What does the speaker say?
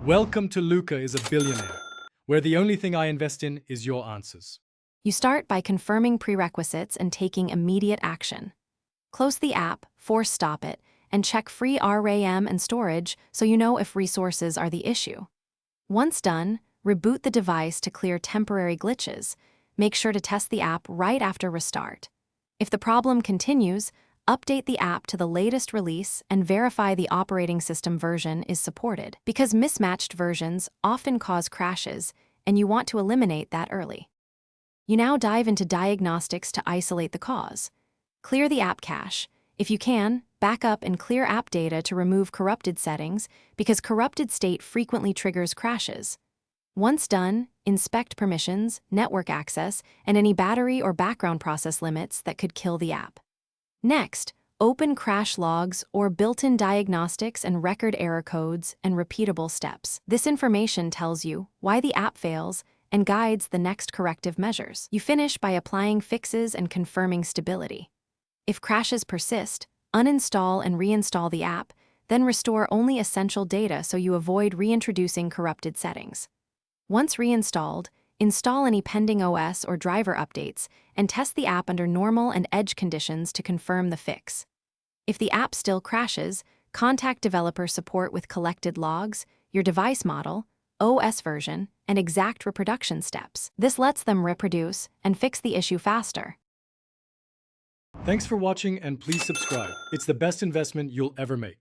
Welcome to Luca is a Billionaire, where the only thing I invest in is your answers. You start by confirming prerequisites and taking immediate action. Close the app, force stop it, and check free RAM and storage so you know if resources are the issue. Once done, reboot the device to clear temporary glitches. Make sure to test the app right after restart. If the problem continues, update the app to the latest release and verify the operating system version is supported, because mismatched versions often cause crashes, and you want to eliminate that early. You now dive into diagnostics to isolate the cause. Clear the app cache. If you can, back up and clear app data to remove corrupted settings, because corrupted state frequently triggers crashes. Once done, inspect permissions, network access, and any battery or background process limits that could kill the app. Next, open crash logs or built-in diagnostics and record error codes and repeatable steps. This information tells you why the app fails and guides the next corrective measures. You finish by applying fixes and confirming stability. If crashes persist, uninstall and reinstall the app, then restore only essential data so you avoid reintroducing corrupted settings. Once reinstalled, install any pending OS or driver updates and test the app under normal and edge conditions to confirm the fix. If the app still crashes, contact developer support with collected logs, your device model, OS version, and exact reproduction steps. This lets them reproduce and fix the issue faster. Thanks for watching, and please subscribe. It's the best investment you'll ever make.